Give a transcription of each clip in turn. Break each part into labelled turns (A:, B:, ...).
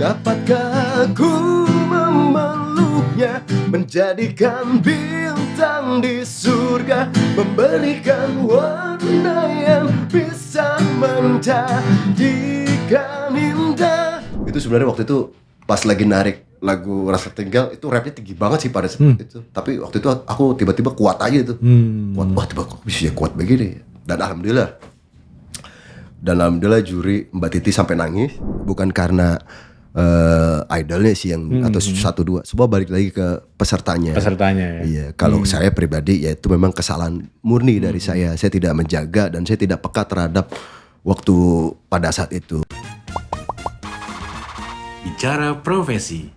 A: Dapatkah aku memeluknya, menjadikan bintang di surga, memberikan warna yang bisa menjadikan indah. Itu sebenarnya waktu itu pas lagi narik lagu Rasa Tinggal, itu rapnya tinggi banget sih pada saat itu. Tapi waktu itu aku tiba-tiba kuat aja itu. Kuat, wah tiba kok bisa kuat begini. Dan alhamdulillah juri Mbak Titi sampai nangis. Bukan karena idolnya sih yang atau 1-2. Semua balik lagi ke pesertanya ya. Iya, kalau saya pribadi ya itu memang kesalahan murni dari saya. Saya tidak menjaga dan saya tidak peka terhadap waktu pada saat itu.
B: Bicara Profesi.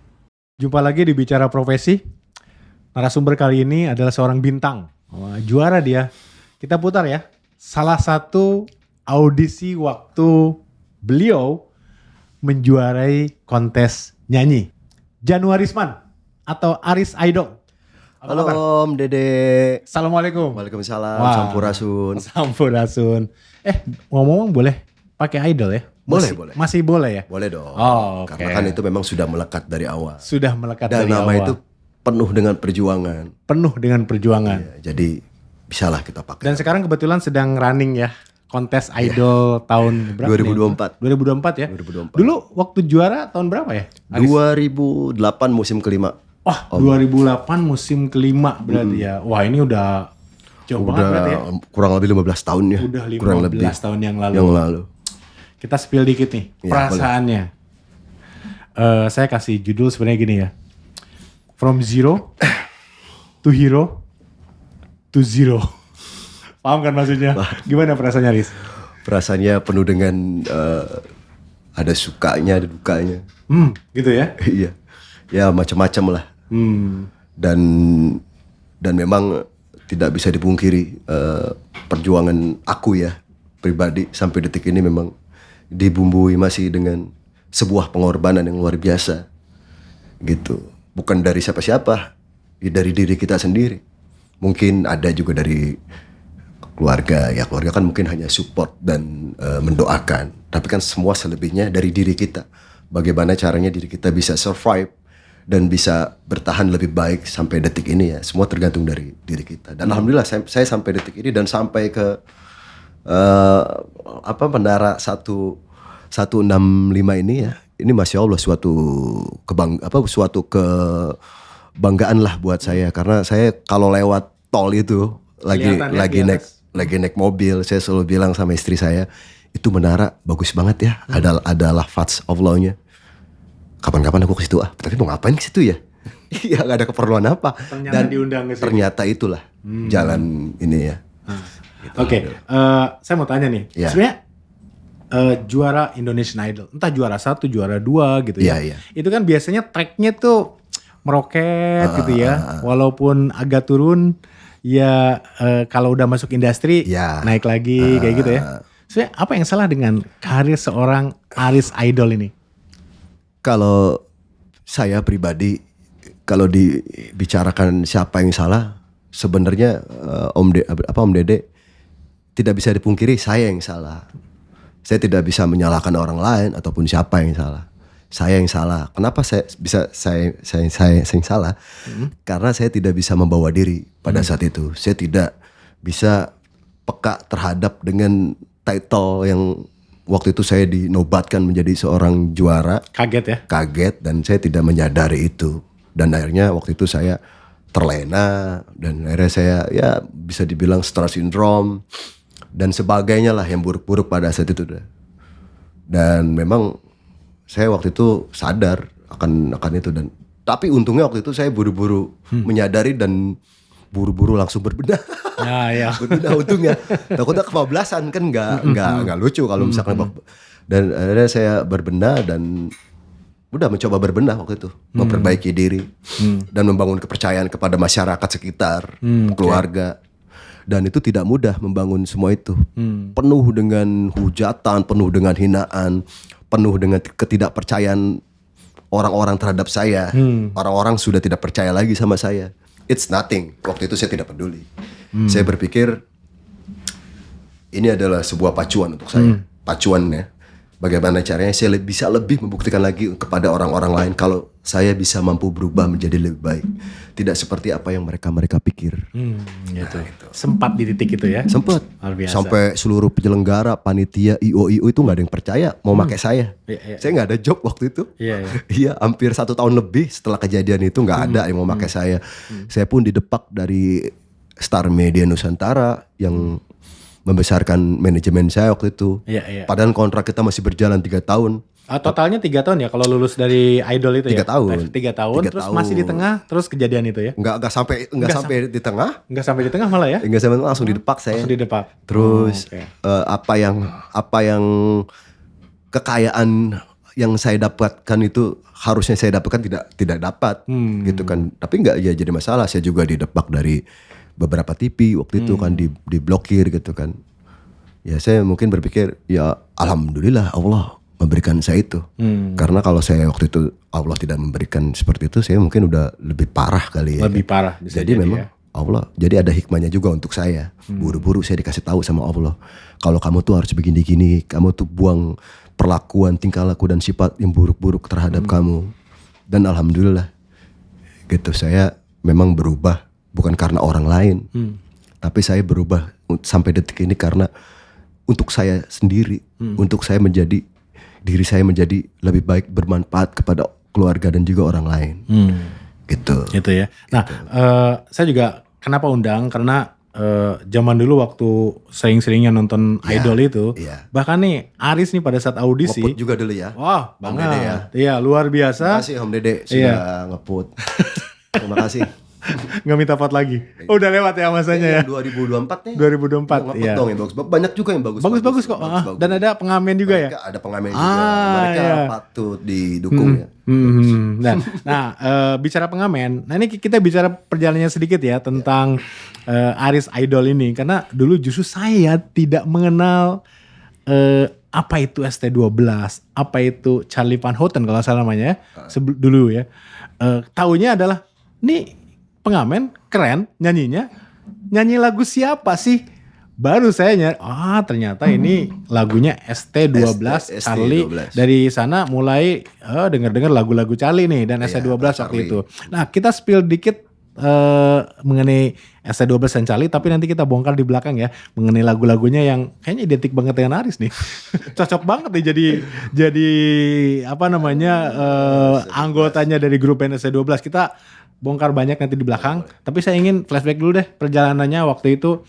C: Jumpa lagi di Bicara Profesi. Narasumber kali ini adalah seorang bintang. Wah, juara dia. Kita putar ya. Salah satu audisi waktu beliau menjuarai kontes nyanyi. Januarisman atau Aris Idol.
A: Halo Om Dede.
C: Assalamualaikum.
A: Waalaikumsalam.
C: Wah.
A: Sampurasun.
C: Sampurasun. Ngomong-ngomong boleh pakai idol ya?
A: Boleh.
C: Masih boleh ya?
A: Boleh dong.
C: Oh, oke.
A: Karena kan itu memang sudah melekat dari awal.
C: Sudah melekat
A: Dan
C: dari
A: nama
C: awal.
A: itu penuh dengan perjuangan.
C: Penuh dengan perjuangan.
A: Ya, jadi bisalah kita pakai.
C: Dan sekarang kebetulan sedang running ya. Kontes idol tahun berapa?
A: 2024.
C: 2024 ya?
A: 2024.
C: Dulu waktu juara tahun berapa ya? Aris?
A: 2008 musim kelima.
C: Wah, 2008 musim kelima berarti ya. Wah, ini udah jauh banget berarti ya.
A: Kurang lebih 15 tahun ya.
C: Udah 15
A: kurang lebih
C: tahun yang lalu.
A: Yang lalu.
C: Kita spill dikit nih
A: Ya,
C: perasaannya. Saya kasih judul sebenarnya gini ya. From zero to hero to zero. Paham kan maksudnya? Gimana perasaannya, Riz?
A: Perasaannya penuh dengan ada sukanya, ada dukanya.
C: Gitu ya?
A: Iya. Ya macam-macam lah. Dan memang tidak bisa dipungkiri perjuangan aku ya pribadi sampai detik ini memang dibumbui masih dengan sebuah pengorbanan yang luar biasa gitu. Bukan dari siapa-siapa, ya dari diri kita sendiri. Mungkin ada juga dari keluarga, ya keluarga kan mungkin hanya support dan mendoakan. Tapi kan semua selebihnya dari diri kita. Bagaimana caranya diri kita bisa survive dan bisa bertahan lebih baik sampai detik ini ya. Semua tergantung dari diri kita. Dan alhamdulillah saya sampai detik ini dan sampai ke menara 165 ini ya. Ini Masya Allah suatu kebanggaan lah buat saya. Karena saya kalau lewat tol itu lagi naik mobil, saya selalu bilang sama istri saya, itu menara bagus banget ya. Ada lafaz Allahnya. Kapan-kapan aku ke situ tapi mau ngapain ke situ ya? Iya, gak ada keperluan apa.
C: Ternyata diundang ke situ.
A: Ternyata itulah jalan ini ya.
C: Gitu. Oke, saya mau tanya nih.
A: Ya.
C: Sebenarnya juara Indonesian Idol, entah juara 1, juara 2 gitu ya.
A: Iya.
C: Itu kan biasanya tracknya tuh meroket gitu ya. Walaupun agak turun, ya kalau udah masuk industri naik lagi kayak gitu ya. Sebenarnya apa yang salah dengan karir seorang Aris Idol ini?
A: Kalau saya pribadi, kalau dibicarakan siapa yang salah, sebenarnya Om Dede tidak bisa dipungkiri saya yang salah. Saya tidak bisa menyalahkan orang lain ataupun siapa yang salah. Saya yang salah. Kenapa saya yang salah? Karena saya tidak bisa membawa diri pada saat itu. Saya tidak bisa peka terhadap dengan title yang waktu itu saya dinobatkan menjadi seorang juara.
C: Kaget ya?
A: Kaget dan saya tidak menyadari itu. Dan akhirnya waktu itu saya terlena dan akhirnya saya ya bisa dibilang star syndrome dan sebagainya lah yang buruk-buruk pada saat itu. Dan memang saya waktu itu sadar akan itu dan tapi untungnya waktu itu saya buru-buru menyadari dan buru-buru langsung berbenah.
C: Ya.
A: Berbenah untungnya. Takutnya kebablasan kan nggak lucu kalau misalkan dan akhirnya saya berbenah dan udah mencoba berbenah waktu itu, memperbaiki diri dan membangun kepercayaan kepada masyarakat sekitar, keluarga. Dan itu tidak mudah membangun semua itu. Penuh dengan hujatan, penuh dengan hinaan, penuh dengan ketidakpercayaan orang-orang terhadap saya. Orang-orang sudah tidak percaya lagi sama saya. It's nothing. Waktu itu saya tidak peduli. Saya berpikir ini adalah sebuah pacuan untuk saya. Pacuan ya. bagaimana caranya saya bisa lebih membuktikan lagi kepada orang-orang lain kalau saya bisa mampu berubah menjadi lebih baik. Tidak seperti apa yang mereka pikir.
C: Gitu. Sempat di titik itu ya.
A: Sempat.
C: Luar biasa.
A: Sampai seluruh penyelenggara, panitia, IO itu nggak ada yang percaya mau pakai saya.
C: Iya.
A: Saya nggak ada job waktu itu.
C: Iya.
A: Iya, hampir 1 tahun lebih setelah kejadian itu nggak ada yang mau pakai saya. Saya pun didepak dari Star Media Nusantara yang membesarkan manajemen saya waktu itu.
C: Iya.
A: Padahal kontrak kita masih berjalan 3 tahun.
C: Totalnya 3 tahun ya kalau lulus dari Idol itu
A: 3
C: ya?
A: tahun.
C: 3 tahun,
A: 3
C: terus
A: tahun.
C: masih di tengah, terus kejadian itu ya?
A: Nggak sampai di tengah.
C: Nggak sampai di tengah malah ya?
A: Nggak sampai langsung didepak saya.
C: Langsung didepak.
A: Terus
C: oke.
A: apa yang kekayaan yang saya dapatkan itu harusnya saya dapatkan tidak dapat gitu kan. Tapi nggak ya jadi masalah. Saya juga didepak dari beberapa TV waktu itu kan diblokir gitu kan. Ya saya mungkin berpikir ya alhamdulillah Allah memberikan saya itu. Karena kalau saya waktu itu Allah tidak memberikan seperti itu, saya mungkin udah lebih parah kali ya.
C: Lebih parah bisa
A: Jadi memang
C: ya.
A: Allah, jadi ada hikmahnya juga untuk saya. Buru-buru saya dikasih tahu sama Allah, kalau kamu tuh harus begini-gini, kamu tuh buang perlakuan, tingkah laku dan sifat yang buruk-buruk terhadap kamu. Dan alhamdulillah, gitu saya memang berubah bukan karena orang lain, tapi saya berubah sampai detik ini karena untuk saya sendiri, untuk saya menjadi diri saya menjadi lebih baik, bermanfaat kepada keluarga dan juga orang lain. Gitu.
C: Gitu ya. Nah, saya juga kenapa undang karena zaman dulu waktu sering-seringnya nonton Idol itu, bahkan nih Aris nih pada saat audisi,
A: Ngeput juga dulu ya.
C: wah
A: Om
C: banget,
A: Dede ya.
C: iya luar
A: Terima
C: biasa,
A: kasih Om Dede sudah ngeput. Terima kasih.
C: nggak minta pot lagi, udah lewat ya masanya ya.
A: 2024 nih.
C: 2024
A: Ngeput
C: ya.
A: dong yang bagus. Banyak juga yang bagus.
C: Bagus kok, dan ada pengamen juga ya.
A: Mereka ada pengamen juga. Mereka patut didukung ya.
C: Nah, bicara pengamen, nah ini kita bicara perjalanannya sedikit ya tentang Aris Idol ini, karena dulu justru saya tidak mengenal apa itu ST12, apa itu Charlie Van Houten kalau salah namanya ya, dulu ya. Taunya adalah nih pengamen keren nyanyinya, nyanyi lagu siapa sih? Baru saya nyari, ternyata ini lagunya ST12 Charlie. Dari sana mulai dengar-dengar lagu-lagu Charlie nih dan ST12 waktu itu. Nah, kita spill dikit mengenai ST12 dan Charlie, tapi nanti kita bongkar di belakang ya mengenai lagu-lagunya yang kayaknya identik banget dengan Aris nih. Cocok banget nih jadi apa namanya anggotanya dari grup band ST12. Kita bongkar banyak nanti di belakang, tapi saya ingin flashback dulu deh perjalanannya waktu itu.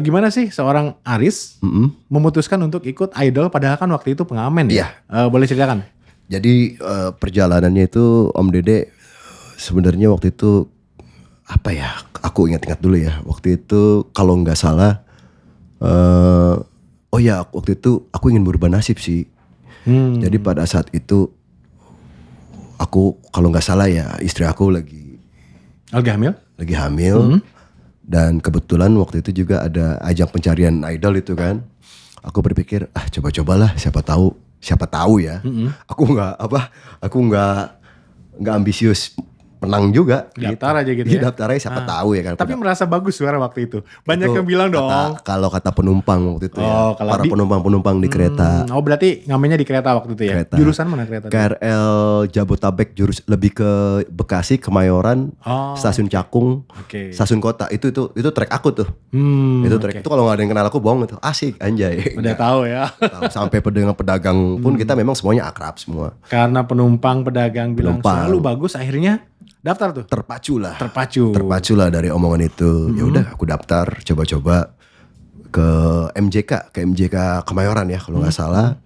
C: Gimana sih seorang Aris memutuskan untuk ikut Idol padahal kan waktu itu pengamen ya? Boleh ceritakan?
A: Jadi perjalanannya itu Om Dede sebenarnya waktu itu apa ya? Aku ingat-ingat dulu ya. Waktu itu kalau nggak salah, waktu itu aku ingin berubah nasib sih. Jadi pada saat itu aku kalau nggak salah ya istri aku lagi hamil, dan kebetulan waktu itu juga ada ajang pencarian idol itu kan. Aku berpikir coba-cobalah siapa tahu ya. Aku nggak ambisius menang juga.
C: Daftar aja gitu ya.
A: Daftar aja siapa tahu ya kan.
C: Tapi merasa bagus suara waktu itu. Banyak
A: Itu
C: yang bilang dong.
A: Kalau kata penumpang waktu itu ya. Para penumpang di kereta.
C: Berarti ngamennya di kereta waktu itu ya.
A: Kereta.
C: Jurusan mana kereta?
A: KRL Jabotabek lebih ke Bekasi, Kemayoran, Stasiun Cakung, Stasiun Kota. Itu track aku tuh. Itu track itu kalau nggak ada yang kenal aku bohong itu. Asik anjay.
C: Udah tahu ya.
A: Sampai pedagang pun kita memang semuanya akrab semua.
C: Karena pedagang bilang selalu bagus, akhirnya daftar tuh.
A: Terpacu lah dari omongan itu. Ya udah aku daftar, coba-coba ke MJK Kemayoran ya kalau nggak salah.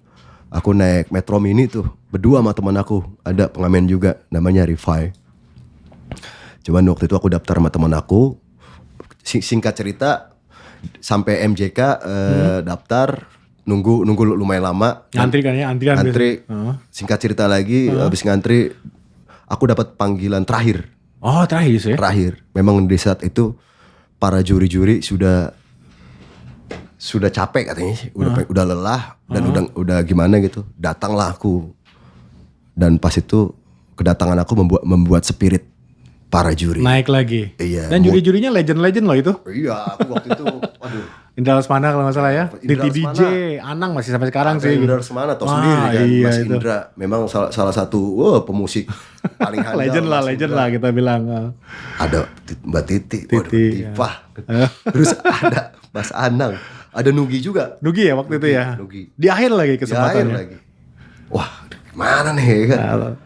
A: Aku naik Metro Mini tuh berdua sama teman aku, ada pengamen juga namanya Rifai. Cuman waktu itu aku daftar sama teman aku. Singkat cerita sampai MJK daftar, nunggu lumayan lama.
C: Ngantri kan ya,
A: antri. Singkat cerita lagi, habis ngantri aku dapat panggilan terakhir.
C: Oh, terakhir sih.
A: Terakhir. Memang di saat itu para juri-juri sudah capek katanya, udah lelah dan udah gimana gitu. Datanglah aku. Dan pas itu kedatangan aku membuat spirit para juri
C: naik lagi.
A: Iya.
C: Dan juri-jurinya legend-legend loh itu.
A: Iya, aku waktu itu
C: Indra Lesmana kalau nggak salah ya.
A: Indra
C: Titi DJ, Anang masih sampai sekarang
A: Ada
C: sih.
A: Indra Lesmana tau
C: Wah,
A: sendiri kan,
C: iya
A: Mas
C: itu.
A: Indra memang salah satu pemusik paling handal.
C: Legend lah kita bilang.
A: Ada Mbak Titi, waduh,
C: Titi,
A: Diva. Terus ada Mas Anang, ada Nugi juga.
C: Nugi ya waktu itu ya.
A: Nugi.
C: Di akhir lagi
A: Di akhir
C: kesempatannya.
A: lagi. Wah, gimana nih kan?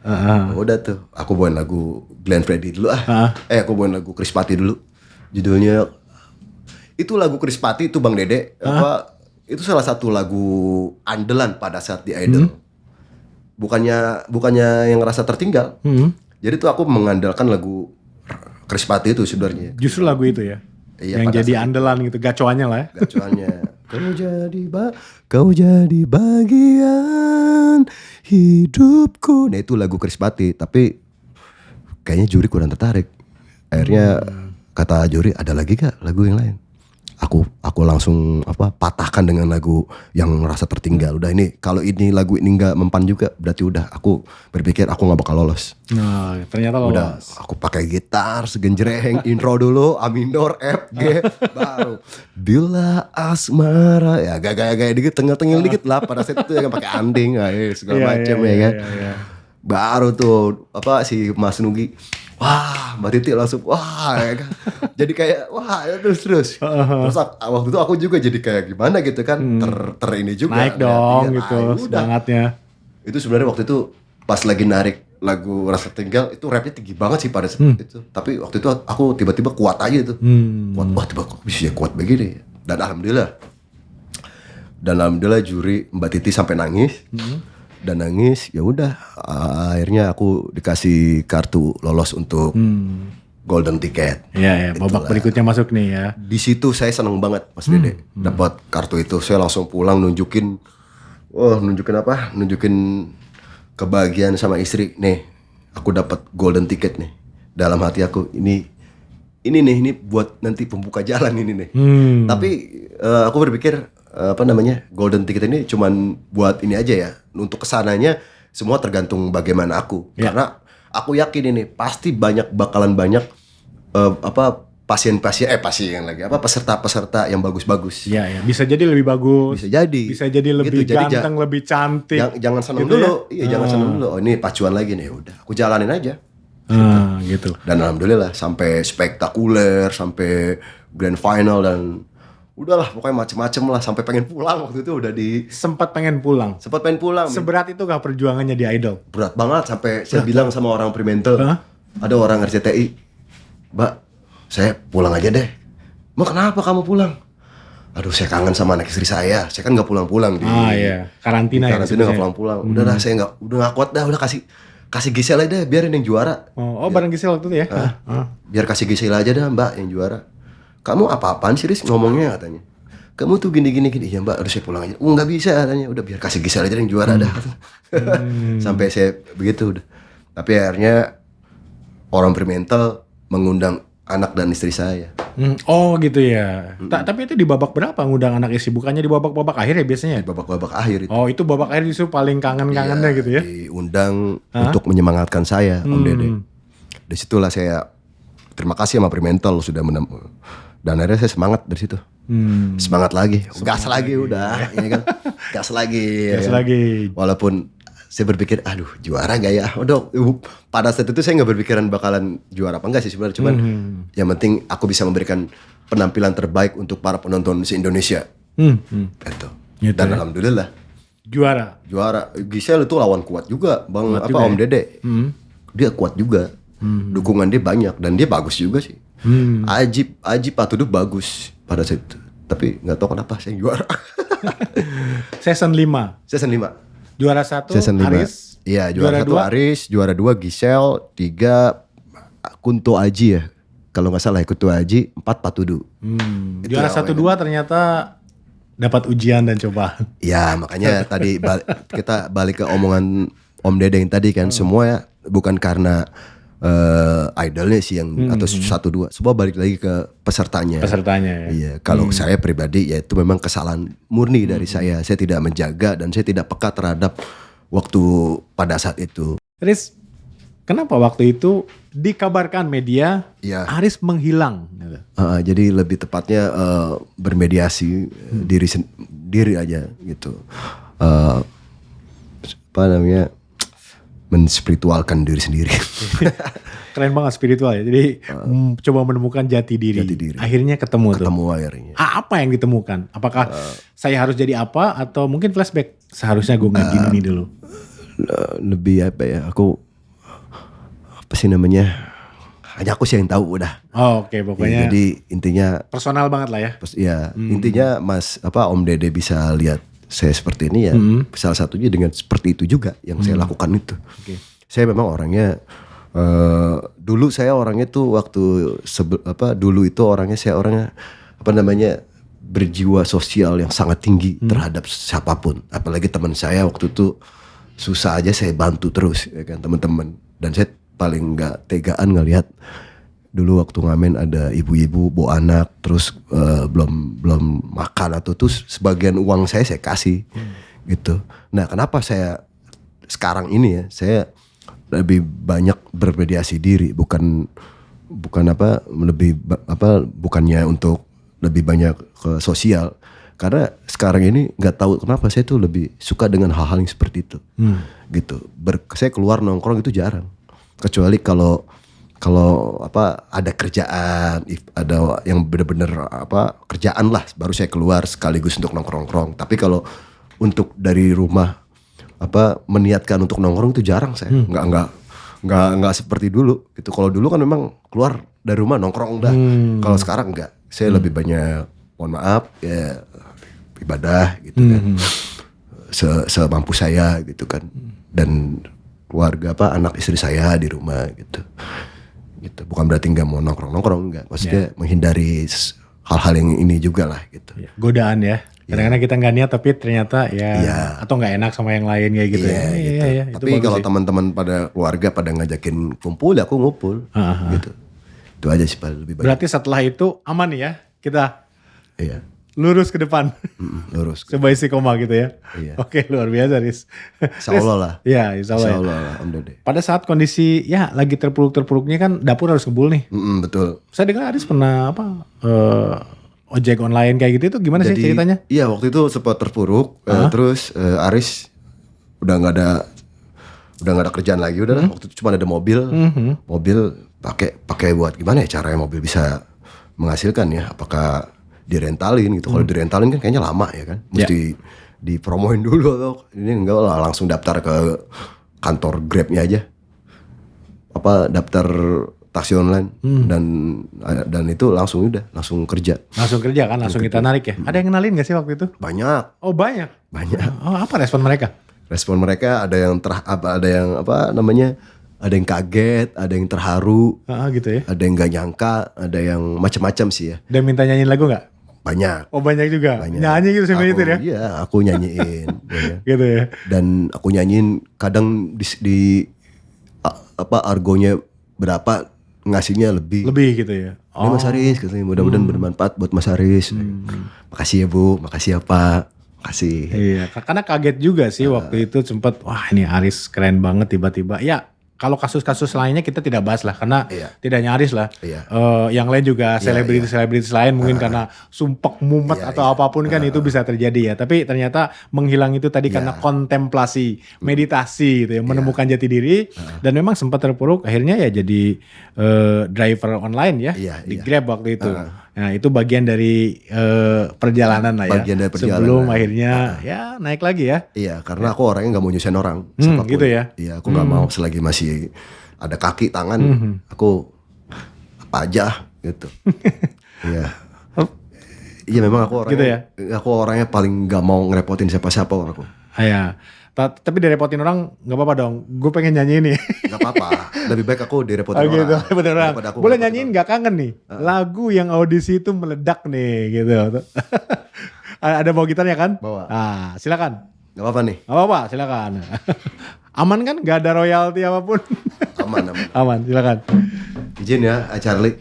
A: Udah tuh, aku bawain lagu Glenn Fredly dulu aku bawain lagu Chris Patti dulu. Judulnya itu lagu Chris Patti itu Bang Dede itu salah satu lagu andalan pada saat di Idol. Bukannya yang ngerasa tertinggal. Jadi tuh aku mengandalkan lagu Chris Patti itu sebenarnya.
C: Justru lagu itu ya.
A: Iya,
C: yang
A: pada
C: jadi andalan gitu, gacoannya lah ya.
A: Gacoannya kau jadi bagian hidupku. Nah itu lagu Chris Patti, tapi kayaknya juri kurang tertarik. Akhirnya kata juri, ada lagi gak lagu yang lain? Aku langsung patahkan dengan lagu yang merasa tertinggal. Udah ini, kalau ini lagu ini nggak mempan juga, berarti udah aku berpikir aku nggak bakal lolos.
C: Nah, ternyata lolos.
A: Udah, aku pakai gitar segenjreng, intro dulu, A minor, F, G, baru bila asmara, ya gaya-gaya dikit, tengil-tengil dikit lah. Pada saat itu yang pakai anding, segala macam ya kan.
C: Iya.
A: Baru tuh si Mas Nugi, wah Mbak Titi langsung wah ya kan. Jadi kayak wah ya, terus Terus waktu itu aku juga jadi kayak gimana gitu kan, ter ini juga
C: Naik dong
A: ya,
C: gitu
A: udah.
C: semangatnya.
A: Itu sebenarnya waktu itu pas lagi narik lagu Rasa Tinggal itu rapnya tinggi banget sih pada saat itu. Tapi waktu itu aku tiba-tiba kuat aja tuh. Kuat, wah tiba kok bisa kuat begini. Dan alhamdulillah juri Mbak Titi sampai nangis. Dan nangis, ya udah akhirnya aku dikasih kartu lolos untuk golden ticket.
C: Iya, babak berikutnya masuk nih ya.
A: Di situ saya seneng banget Mas Dede dapat kartu itu. Saya langsung pulang nunjukin apa? Nunjukin kebahagiaan sama istri. Nih, aku dapat golden ticket nih. Dalam hati aku ini buat nanti pembuka jalan ini nih. Tapi aku berpikir golden ticket ini cuman buat ini aja ya. Untuk kesananya semua tergantung bagaimana aku. Karena aku yakin ini pasti bakalan banyak peserta yang bagus-bagus.
C: Iya. Bisa jadi lebih bagus.
A: Bisa jadi.
C: Bisa jadi lebih
A: Gitu, jadi
C: ganteng, lebih cantik.
A: Jangan seneng
C: gitu
A: dulu.
C: ya?
A: Iya, jangan seneng dulu. Oh, ini pacuan lagi nih. Udah, aku jalanin aja.
C: Gitu.
A: Dan alhamdulillah sampai spektakuler, sampai grand final dan udahlah pokoknya macem-macem lah sampai pengen pulang waktu itu udah
C: Sempat pengen pulang.
A: Seberat
C: itu gak perjuangannya di Idol?
A: berat banget sampai saya bilang sama orang Fremantle, ada orang RCTI, Mbak, saya pulang aja deh. Mbak, kenapa kamu pulang? Aduh, saya kangen sama anak istri saya kan nggak pulang-pulang di
C: karantina ya.
A: Karantina nggak pulang-pulang. Udahlah, saya udah nggak kuat dah, udah kasih Gisel aja deh, biarin yang juara.
C: Bareng Gisel waktu itu ya?
A: Biar kasih Gisel aja dah Mbak yang juara. Kamu apa-apaan sih Riz ngomongnya katanya. Kamu tuh gini. Iya Mbak, harus saya pulang aja. Nggak bisa katanya. Udah biar kasih Gisel aja yang juara dah. Sampai saya begitu udah. Tapi akhirnya orang Fremantle mengundang anak dan istri saya.
C: Oh gitu ya. Tapi itu di babak berapa ngundang anak istri? Bukannya di babak-babak akhir ya biasanya?
A: Di babak-babak akhir itu.
C: Oh itu babak akhir justru paling kangen-kangennya gitu ya?
A: Diundang untuk menyemangatkan saya Om Dede. Disitulah saya terima kasih sama Fremantle sudah dan akhirnya saya semangat dari situ. Semangat lagi. Gas lagi udah. Ini kan gas lagi.
C: Gas lagi.
A: Walaupun saya berpikir, aduh juara gak ya? Udah, pada saat itu saya nggak berpikiran bakalan juara apa enggak sih sebenarnya. Cuman yang penting aku bisa memberikan penampilan terbaik untuk para penonton se-Indonesia. Gitu. Dan alhamdulillah
C: juara.
A: Gisel itu lawan kuat juga, Om Dede. Dia kuat juga. Dukungan dia banyak dan dia bagus juga sih. Ajib Patudu bagus pada saat itu. Tapi nggak tahu kenapa saya juara.
C: Season 5. Juara 1 Aris.
A: Iya, juara 1 Aris, juara 2 Gisel, 3 Kunto Aji ya. Kalau nggak salah Kunto Aji, 4 Patudu.
C: Juara 1-2 ternyata dapat ujian dan cobaan.
A: Ya, makanya tadi kita balik ke omongan Om Dede yang tadi kan, semua ya bukan karena idolnya sih yang atau 1-2, semua balik lagi ke pesertanya ya. Iya, kalau saya pribadi ya itu memang kesalahan murni dari saya tidak menjaga dan saya tidak peka terhadap waktu pada saat itu.
C: Riz, kenapa waktu itu dikabarkan media
A: Iya.
C: Aris menghilang? Gitu.
A: Jadi lebih tepatnya bermediasi diri aja gitu. Apa namanya, menspiritualkan diri sendiri.
C: Keren banget spiritual ya. Jadi coba menemukan jati diri. Akhirnya ketemu tuh.
A: Ketemu akhirnya.
C: Apa yang ditemukan? Apakah saya harus jadi apa atau mungkin flashback? Seharusnya gue nggak gini nih dulu.
A: Lebih apa ya? Aku apa sih namanya? Hanya aku sih yang tahu udah.
C: Oh, oke, pokoknya.
A: Jadi intinya
C: Personal banget lah ya.
A: intinya Om Dede bisa lihat saya seperti ini ya. Salah satunya dengan seperti itu juga yang saya lakukan itu.
C: Oke.
A: Saya memang orangnya dulu saya orangnya tuh waktu dulu itu saya orangnya apa namanya, berjiwa sosial yang sangat tinggi terhadap siapapun. Apalagi teman saya waktu itu susah aja saya bantu terus ya kan teman-teman. Dan saya paling nggak tegaan ngelihat dulu waktu ngamen ada ibu-ibu bawa anak terus belum makan atau tuh sebagian uang saya kasih gitu. Nah, kenapa saya sekarang ini ya saya lebih banyak bermediasi diri, bukannya untuk lebih banyak ke sosial, karena sekarang ini nggak tahu kenapa saya tuh lebih suka dengan hal-hal yang seperti itu gitu. Saya keluar nongkrong itu jarang, kecuali kalau ada kerjaan, ada yang benar-benar kerjaan lah, baru saya keluar sekaligus untuk nongkrong. Tapi kalau untuk dari rumah meniatkan untuk nongkrong itu jarang saya. Nggak seperti dulu gitu. Kalau dulu kan memang keluar dari rumah nongkrong udah. Kalau sekarang enggak. Saya lebih banyak, mohon maaf ya, ibadah gitu kan. Semampu saya gitu kan. Dan keluarga anak istri saya di rumah gitu. Bukan berarti nggak mau nongkrong enggak. Maksudnya menghindari hal-hal yang ini juga lah gitu.
C: Godaan ya. Kadang-kadang kita nggak niat tapi ternyata atau nggak enak sama yang lain kayak gitu ya.
A: Gitu.
C: Iya,
A: tapi kalau teman-teman pada keluarga pada ngajakin kumpul, ya aku ngumpul gitu. Itu aja sih lebih banyak.
C: Berarti setelah itu aman nih ya kita lurus ke depan.
A: Lurus.
C: Coba istiqomah gitu ya.
A: Iya.
C: Oke, luar biasa Riz.
A: Insya Allah lah.
C: Iya, insya Allah.
A: Insya Allah lah, Om Dede.
C: Pada saat kondisi lagi terpuruk-terpuruknya kan dapur harus ngebul nih.
A: Betul.
C: Saya dengar Aris pernah ojek online kayak gitu, itu gimana sih ceritanya?
A: Iya, waktu itu sempat terpuruk. Terus Aris udah nggak ada kerjaan lagi, udah waktu itu cuma ada mobil. Mobil pakai buat gimana ya caranya mobil bisa menghasilkan ya? Apakah direntalin gitu? Kalau direntalin kan kayaknya lama ya kan? Mesti dipromoin dulu atau ini enggak lah, langsung daftar ke kantor Grabnya aja. Daftar taksi online dan itu langsung kerja.
C: Langsung kerja kan, langsung kita narik ya. Ada yang kenalin gak sih waktu itu?
A: Banyak.
C: Oh banyak. Oh, apa respon mereka?
A: Respon mereka ada yang ada yang kaget, ada yang terharu,
C: Gitu ya.
A: ada yang gak nyangka, ada yang macam-macam sih ya.
C: Dan minta nyanyiin lagu gak?
A: Banyak.
C: Oh banyak juga.
A: Banyak.
C: Nyanyi gitu sampai itu ya?
A: Iya, aku nyanyiin. Ya.
C: Gitu ya.
A: Dan aku nyanyiin kadang di argonya berapa ngasihnya lebih.
C: Lebih gitu ya.
A: Ini Mas Aris, katanya mudah-mudahan bermanfaat buat Mas Aris. Makasih ya Bu, makasih ya Pak, makasih.
C: Iya, karena kaget juga sih waktu itu sempat, wah ini Aris keren banget tiba-tiba. Ya kalau kasus-kasus lainnya kita tidak bahas lah karena tidak nyaris lah. Yang lain juga selebritis lain mungkin karena sumpek mumet atau apapun kan itu bisa terjadi ya. Tapi ternyata menghilang itu tadi karena kontemplasi, meditasi gitu ya, menemukan jati diri dan memang sempat terpuruk akhirnya ya jadi driver online ya di Grab waktu itu. Nah itu bagian dari perjalanan lah ya.
A: Bagian dari perjalanan.
C: Sebelum akhirnya ya naik lagi ya.
A: Iya, karena aku orangnya nggak mau nyusahin orang. Siapapun.
C: Gitu ya.
A: Iya, aku nggak mau selagi masih ada kaki tangan, aku apa aja gitu. Iya. Iya memang aku orangnya.
C: Gitu ya?
A: Aku orangnya paling nggak mau ngerepotin siapa-siapa aku.
C: Iya. Tapi direpotin orang nggak apa-apa dong. Gue pengen nyanyi nih.
A: Nggak apa-apa. Lebih baik aku direpotin orang.
C: Gitu, orang. Boleh nyanyiin nggak kangen nih? Lagu yang audisi itu meledak nih gitu. Ada bawa gitarnya kan?
A: Bawa.
C: Nah, silakan.
A: Nggak apa-apa nih.
C: Nggak apa-apa, silakan. Aman kan? Nggak ada royalti apapun.
A: Aman.
C: Aman, silakan.
A: Izin ya, Charlie.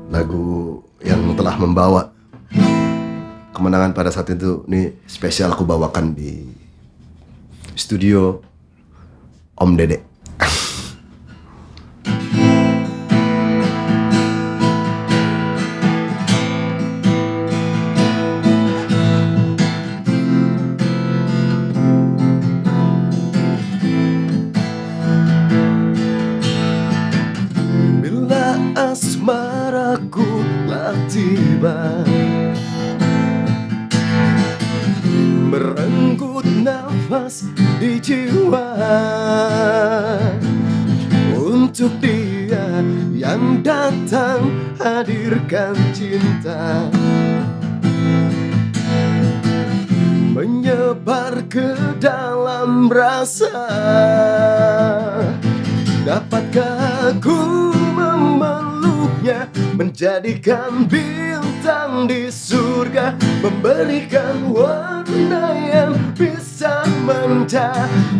A: Lagu yang telah membawa kemenangan pada saat itu nih spesial aku bawakan di studio Om Dede. Bila asmaraku telah tiba, merenggut nafas di jiwa, untuk dia yang datang hadirkan cinta, menyebar ke dalam rasa. Dapatkah aku memeluknya, menjadikan bintang di surga, memberikan warna yang bisa menjadikan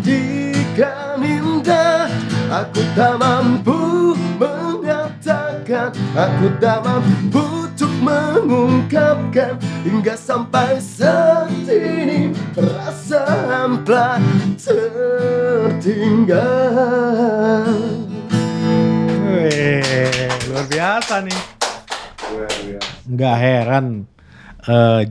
A: indah. Aku tak mampu mengatakan, aku tak mampu untuk mengungkapkan, hingga sampai saat ini perasaan telah tertinggal.
C: Luar biasa nih. Nggak heran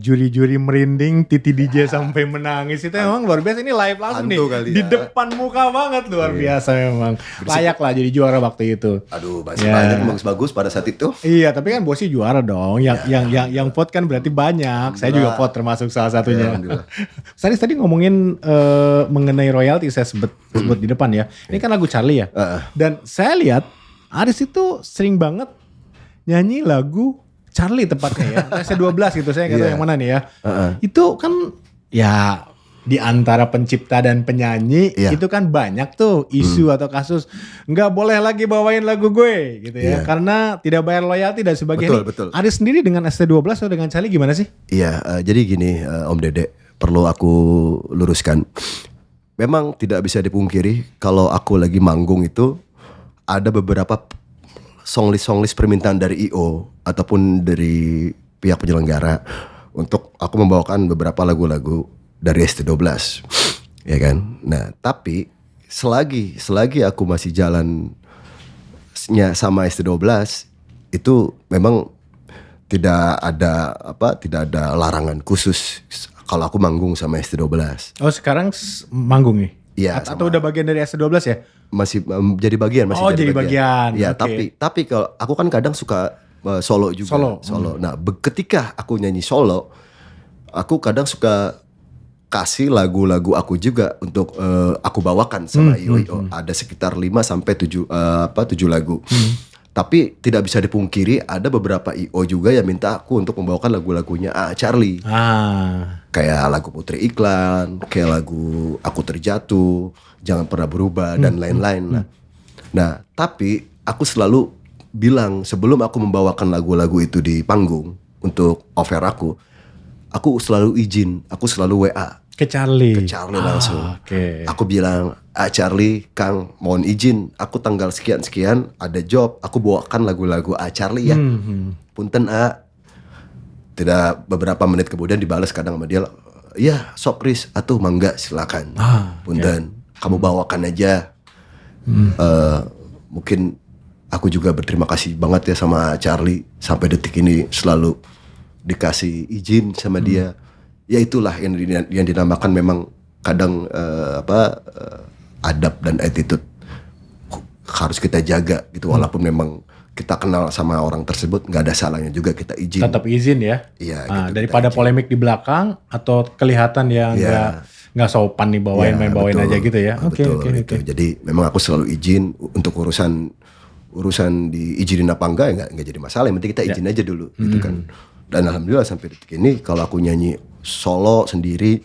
C: juri-juri merinding, Titi DJ sampai menangis. Itu emang luar biasa. Ini live langsung nih
A: kali
C: di
A: ya.
C: depan muka banget. Luar biasa memang. Layak lah jadi juara waktu itu.
A: Aduh, masih banyak bagus-bagus pada saat itu.
C: Iya, tapi kan Bosi juara dong. Yang vote kan berarti banyak. Saya juga vote termasuk salah satunya. Tadi ngomongin mengenai royalti, saya sebut di depan ya. Ini kan lagu Charlie ya. Dan saya lihat Aris itu sering banget nyanyi lagu Charlie tepatnya ya. S12 gitu, saya nggak tahu yang mana nih ya. Itu kan ya di antara pencipta dan penyanyi itu kan banyak tuh isu atau kasus nggak boleh lagi bawain lagu gue gitu ya, karena tidak bayar royalti dan sebagainya.
A: Betul.
C: Aris sendiri dengan ST12 atau dengan Charlie gimana sih?
A: Iya, jadi gini Om Dede, perlu aku luruskan. Memang tidak bisa dipungkiri kalau aku lagi manggung itu ada beberapa songlist permintaan dari IO ataupun dari pihak penyelenggara untuk aku membawakan beberapa lagu-lagu dari ST12, ya kan. Nah, tapi selagi aku masih jalannya sama ST12 itu memang tidak ada larangan khusus kalau aku manggung sama ST12.
C: Oh, sekarang manggung nih?
A: Iya.
C: Atau udah bagian dari ST12 ya?
A: Masih jadi bagian,
C: jadi bagian.
A: Ya,
C: Okay.
A: tapi kalau aku kan kadang suka solo juga. Solo. Nah, ketika aku nyanyi solo, aku kadang suka kasih lagu-lagu aku juga untuk aku bawakan sama IO. Ada sekitar 5 sampai 7 lagu. Tapi tidak bisa dipungkiri ada beberapa IO juga yang minta aku untuk membawakan lagu-lagunya Charlie. Kayak lagu Putri Iklan, kayak lagu Aku Terjatuh, Jangan Pernah Berubah, dan lain-lain. Nah, tapi aku selalu bilang sebelum aku membawakan lagu-lagu itu di panggung untuk offer aku selalu izin, aku selalu WA
C: ke Charlie
A: langsung.
C: Okay.
A: Aku bilang, Charlie, Kang, mohon izin, aku tanggal sekian ada job, aku bawakan lagu-lagu Charlie ya. Punten Tidak beberapa menit kemudian dibalas kadang sama dia, ya sok Chris, atuh mangga silakan. Punten, kamu bawakan aja. Mungkin aku juga berterima kasih banget ya sama Charlie, sampai detik ini selalu dikasih izin sama dia. Ya itulah yang dinamakan memang kadang adab dan attitude harus kita jaga gitu, walaupun memang kita kenal sama orang tersebut, nggak ada salahnya juga kita izin.
C: Tetap izin ya.
A: Iya. Gitu,
C: daripada polemik di belakang atau kelihatan yang nggak sopan nih bawain aja gitu ya. Oke.
A: Jadi memang aku selalu izin untuk urusan diizinin apa enggak ya nggak jadi masalah. Yang penting kita izin aja dulu gitu kan. Dan alhamdulillah sampai detik ini kalau aku nyanyi solo sendiri,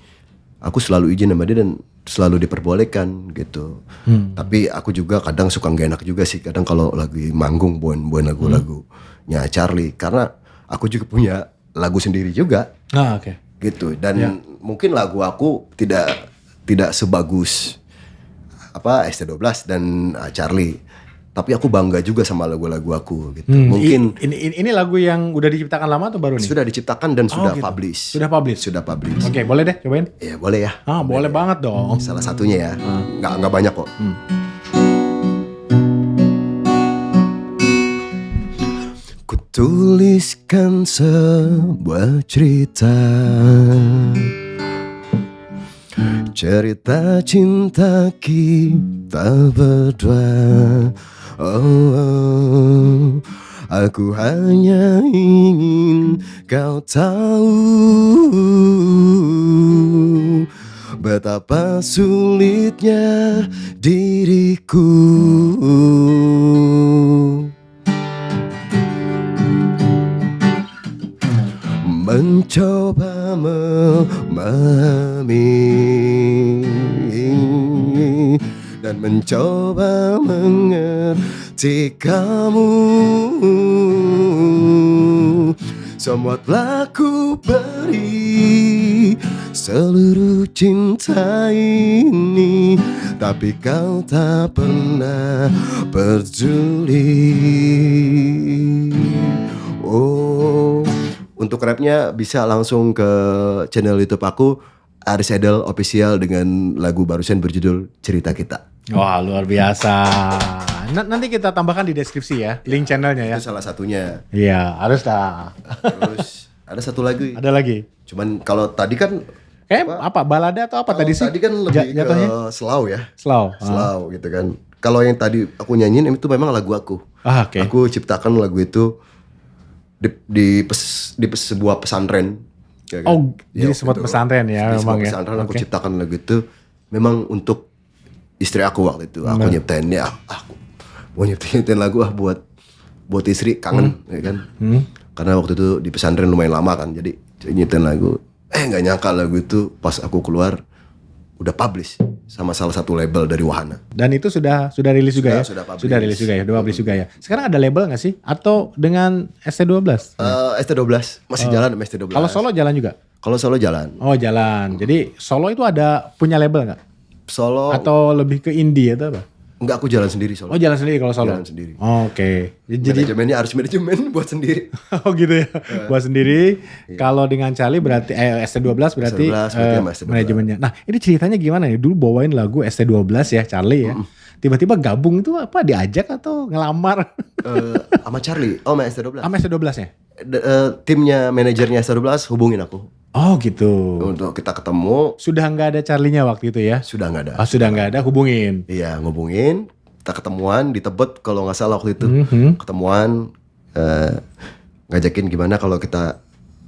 A: aku selalu izin sama dia dan selalu diperbolehkan gitu. Tapi aku juga kadang suka gak enak juga sih kadang kalau lagi manggung bawain lagu-lagunya Charlie, karena aku juga punya lagu sendiri juga. Gitu. Dan mungkin lagu aku tidak sebagus ST12 dan Charlie. Tapi aku bangga juga sama lagu-lagu aku gitu. Mungkin
C: Ini lagu yang udah diciptakan lama atau baru nih?
A: sudah diciptakan dan sudah
C: gitu.
A: publish.
C: Sudah publish?
A: Sudah publish.
C: Oke, boleh deh cobain.
A: Ya boleh ya.
C: Boleh banget dong.
A: Salah satunya ya. Nggak banyak kok. Ku tuliskan sebuah cerita, cerita cinta kita berdua. Oh, aku hanya ingin kau tahu betapa sulitnya diriku mencoba memahami dan mencoba mengerti kamu. Semua telah ku beri seluruh cinta ini, tapi kau tak pernah peduli. Oh, untuk rapnya bisa langsung ke channel YouTube aku, Aris Edel Official, dengan lagu barusan berjudul Cerita Kita.
C: Wah, luar biasa. Nanti kita tambahkan di deskripsi ya, link channelnya ya.
A: Itu salah satunya.
C: Iya, harus dah.
A: Terus ada satu lagi.
C: Ada lagi.
A: Cuman kalau tadi kan
C: Apa balada atau apa
A: kalau
C: tadi sih?
A: tadi kan lebih
C: Jatuhnya?
A: ke slow ya.
C: Slow.
A: Slow gitu kan. Kalau yang tadi aku nyanyiin itu memang lagu aku.
C: Oke.
A: Aku ciptakan lagu itu di sebuah pesantren. Ya kan?
C: Oh, jadi sempat
A: gitu.
C: pesantren ya
A: Di
C: memang
A: sebuah
C: ya.
A: pesantren aku
C: Oke.
A: ciptakan lagu itu memang untuk istri aku waktu itu. Aku nyiptain ya, aku mau nyiptain lagu buat istri kangen, ya kan. Karena waktu itu di pesantren lumayan lama kan, jadi nyiptain lagu. Nggak nyangka lagu itu pas aku keluar udah publish sama salah satu label dari Wahana.
C: Dan itu sudah rilis juga ya?
A: Sudah publish.
C: Sudah rilis juga ya, udah publish juga ya. Sekarang ada label nggak sih? Atau dengan ST12?
A: ST12 masih jalan sama ST12.
C: Kalau solo jalan juga?
A: Kalau solo jalan.
C: Oh jalan. Jadi solo itu ada punya label nggak?
A: Solo
C: Atau lebih ke indie atau apa?
A: enggak, aku jalan sendiri solo.
C: Oh jalan sendiri kalau solo?
A: Jalan sendiri.
C: Oh, oke. Jadi
A: Manajemennya harus manajemen buat sendiri.
C: oh gitu ya. Buat sendiri. Kalau dengan Charlie berarti ST12 berarti,
A: ST12 berarti sama ST12.
C: manajemennya. Nah, ini ceritanya gimana ya? Dulu bawain lagu ST12 ya Charlie ya. Tiba-tiba gabung itu apa, diajak atau ngelamar?
A: Sama Charlie, sama ST12.
C: Sama ST12-nya?
A: Timnya manajernya ST12 hubungin aku
C: Oh gitu.
A: untuk kita ketemu.
C: Sudah nggak ada Charlie-nya waktu itu ya?
A: Sudah nggak ada.
C: Oh, sudah nggak ada, hubungin.
A: Iya, ngubungin, kita ketemuan di Tebet kalau nggak salah waktu itu. Ketemuan, ngajakin gimana kalau kita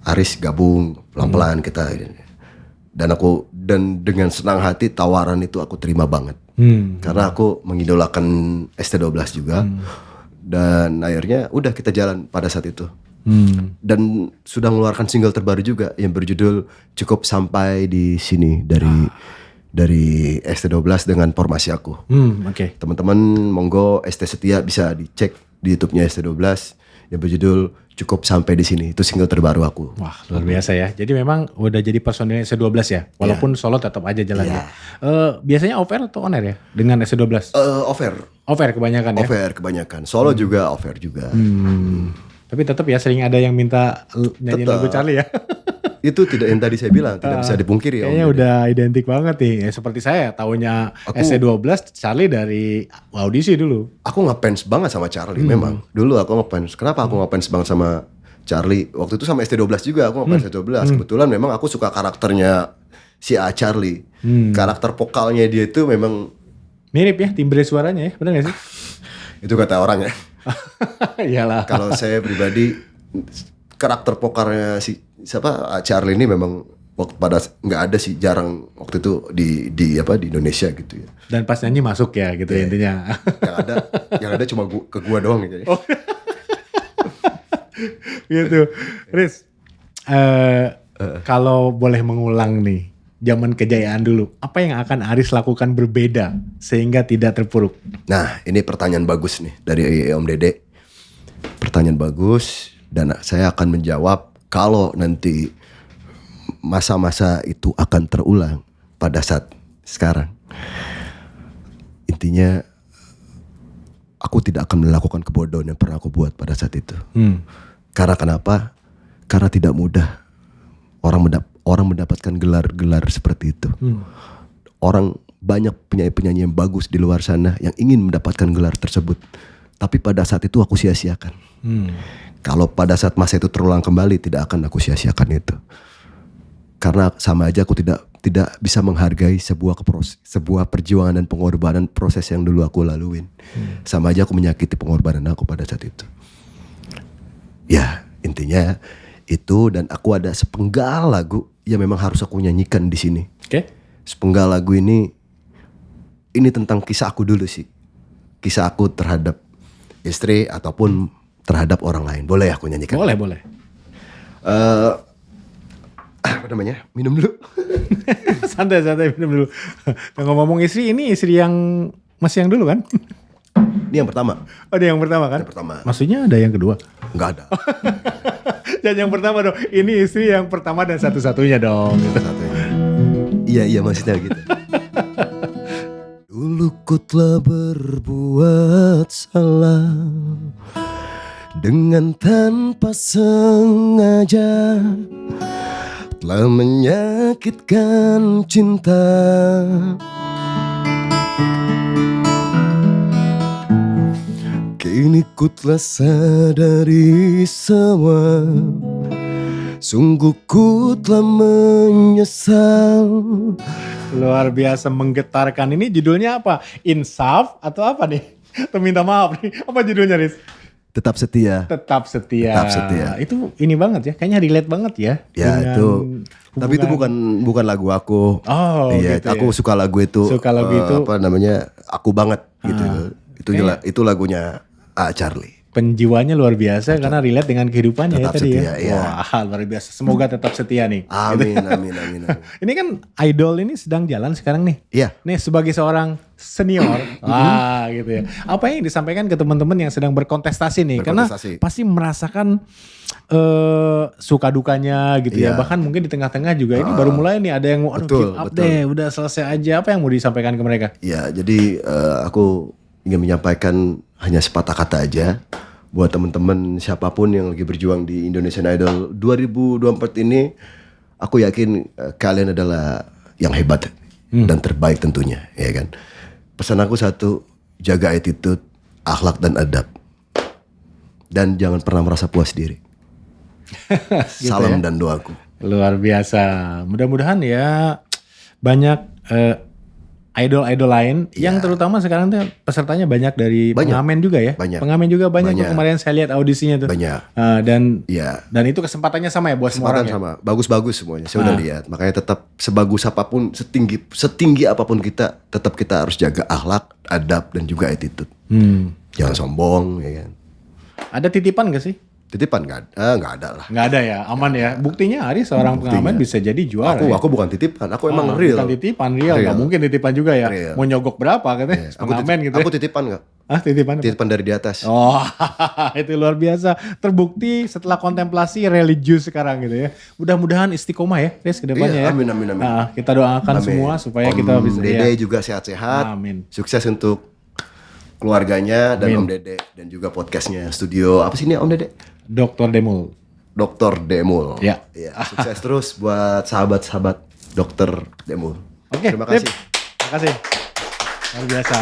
A: Aris gabung pelan-pelan kita. Dan dengan senang hati tawaran itu aku terima banget. Karena aku mengidolakan ST12 juga. Dan akhirnya udah kita jalan pada saat itu. Dan sudah mengeluarkan single terbaru juga yang berjudul Cukup Sampai di Sini dari ST12 dengan formasi aku.
C: Oke.
A: Teman-teman monggo ST Setia bisa dicek di YouTube-nya ST12 yang berjudul Cukup Sampai di Sini. Itu single terbaru aku.
C: Wah, luar biasa ya. Jadi memang udah jadi personil ST12 ya. Walaupun solo tetap aja jalannya. Biasanya off air atau on air ya dengan ST12?
A: Offer
C: Off air kebanyakan ya.
A: kebanyakan. Solo juga offer juga.
C: Tapi tetap ya sering ada yang minta nyanyiin
A: Tetap.
C: lagu Charlie ya.
A: Itu tidak yang tadi saya bilang, tidak bisa dipungkiri.
C: Kayaknya udah identik banget nih. Ya, seperti saya taunya ST12 Charlie dari audisi dulu.
A: Aku ngefans banget sama Charlie memang. Dulu aku ngefans. Kenapa aku ngefans banget sama Charlie? Waktu itu sama ST12 juga aku ngefans ST12. Kebetulan memang aku suka karakternya si A Charlie. Karakter vokalnya dia itu memang
C: Mirip ya timbre suaranya ya, benar gak sih?
A: itu kata orang ya.
C: Iyalah.
A: Kalau saya pribadi karakter vokalnya si siapa A Charlie ini memang waktu pada nggak ada sih, jarang waktu itu di Indonesia gitu ya.
C: Dan pas nyanyi masuk ya gitu ya intinya.
A: Yang ada cuma ke gua doang gitu.
C: Gitu. Riz, kalau boleh mengulang nih zaman kejayaan dulu, apa yang akan Aris lakukan berbeda sehingga tidak terpuruk?
A: Nah, ini pertanyaan bagus nih dari Om Dede. Pertanyaan bagus, dan saya akan menjawab kalau nanti masa-masa itu akan terulang pada saat sekarang. Intinya aku tidak akan melakukan kebodohan yang pernah aku buat pada saat itu. Karena kenapa? Karena tidak mudah orang mendapatkan gelar-gelar seperti itu. Orang banyak penyanyi-penyanyi yang bagus di luar sana yang ingin mendapatkan gelar tersebut. Tapi pada saat itu aku sia-siakan. Kalau pada saat masa itu terulang kembali, tidak akan aku sia-siakan itu. Karena sama aja aku tidak bisa menghargai sebuah perjuangan dan pengorbanan proses yang dulu aku laluin. Sama aja aku menyakiti pengorbanan aku pada saat itu. Ya, intinya itu, dan aku ada sepenggal lagu yang memang harus aku nyanyikan di sini.
C: Oke.
A: Sepenggal lagu ini tentang kisah aku dulu sih. Kisah aku terhadap istri ataupun terhadap orang lain. Boleh aku nyanyikan?
C: Boleh.
A: Apa namanya? Minum dulu.
C: Santai minum dulu. Ngomong istri, ini istri yang masih yang dulu kan?
A: Ini yang pertama.
C: Oh, dia yang pertama kan?
A: Yang pertama.
C: Maksudnya ada yang kedua?
A: Enggak ada.
C: Dan yang pertama dong. Ini istri yang pertama dan satu-satunya dong.
A: Iya maksudnya gitu. Dulu ku telah berbuat salah dengan tanpa sengaja, telah menyakitkan cinta. Kini ku telah sadari semua, sungguh ku telah menyesal.
C: Luar biasa menggetarkan. Ini judulnya apa? Insaf atau apa nih? Atau minta maaf nih? Apa judulnya, Riz?
A: Tetap setia.
C: Tetap setia.
A: Tetap setia.
C: Itu ini banget ya, kayaknya relate banget ya.
A: Ya
C: dengan
A: itu.
C: hubungan.
A: Tapi itu bukan lagu aku.
C: Oh,
A: iya,
C: gitu
A: aku
C: ya.
A: suka lagu itu.
C: Suka lagu itu.
A: Apa namanya? Aku banget gitu. Itu lagunya Charlie.
C: Penjiwanya luar biasa karena relate dengan kehidupannya
A: Tetap
C: ya tadi
A: setia,
C: ya.
A: iya.
C: Wah, luar biasa. Semoga tetap setia nih.
A: Amin.
C: Ini kan idol ini sedang jalan sekarang nih.
A: Iya.
C: Nih sebagai seorang senior, gitu ya. Apa yang disampaikan ke teman-teman yang sedang berkontestasi nih?
A: Berkontestasi.
C: Karena pasti merasakan suka dukanya gitu ya.
A: Iya.
C: Bahkan mungkin di tengah-tengah juga ini baru mulai nih ada yang mau
A: Betul,
C: give up
A: betul.
C: deh, udah selesai aja. Apa yang mau disampaikan ke mereka?
A: Ya, jadi aku ingin menyampaikan hanya sepatah kata aja buat teman-teman siapapun yang lagi berjuang di Indonesian Idol 2024 ini. Aku yakin kalian adalah yang hebat dan terbaik tentunya, ya kan. Pesan aku satu, jaga attitude, akhlak dan adab. Dan jangan pernah merasa puas diri.
C: Gitu
A: Salam
C: ya.
A: dan doaku.
C: Luar biasa. Mudah-mudahan ya banyak idol-idol lain yang terutama sekarang tuh pesertanya banyak dari
A: Banyak.
C: pengamen juga ya.
A: Banyak.
C: Pengamen juga banyak.
A: Banyak.
C: Tuh kemarin saya lihat audisinya tuh.
A: Banyak.
C: Dan
A: Iya.
C: itu kesempatannya sama ya buat semua orang
A: Kesempatan
C: ya.
A: sama, bagus-bagus semuanya. Saya udah lihat. Makanya tetap sebagus apapun, setinggi apapun kita, tetap kita harus jaga akhlak, adab dan juga attitude. Jangan sombong, ya kan.
C: Ada titipan gak sih?
A: Titipan nggak ada lah.
C: Nggak ada ya, aman ya. Buktinya Ari seorang pengamen bisa jadi juara.
A: Aku
C: ya?
A: aku bukan titipan, aku emang real.
C: Bukan titipan, real. Nggak mungkin titipan juga ya.
A: Real.
C: Mau nyogok berapa katanya? Pengamen gitu.
A: Aku titipan nggak?
C: Titipan. Apa?
A: Titipan dari di atas.
C: Oh, itu luar biasa. Terbukti setelah kontemplasi religius sekarang gitu ya. Mudah-mudahan istiqomah ya, Riz, ke depannya ya.
A: Amin.
C: Kita doakan
A: Amin.
C: semua supaya
A: Om
C: kita bisa
A: Dede juga sehat-sehat.
C: Amin.
A: Sukses untuk keluarganya dan Om Dede dan juga podcastnya studio apa sih ini Om Dede?
C: Dr. Demul.
A: Dr. Demul.
C: Ya.
A: Iya, sukses terus buat sahabat-sahabat Dr. Demul.
C: Oke,
A: Terima
C: sip.
A: kasih.
C: Terima kasih. Luar biasa.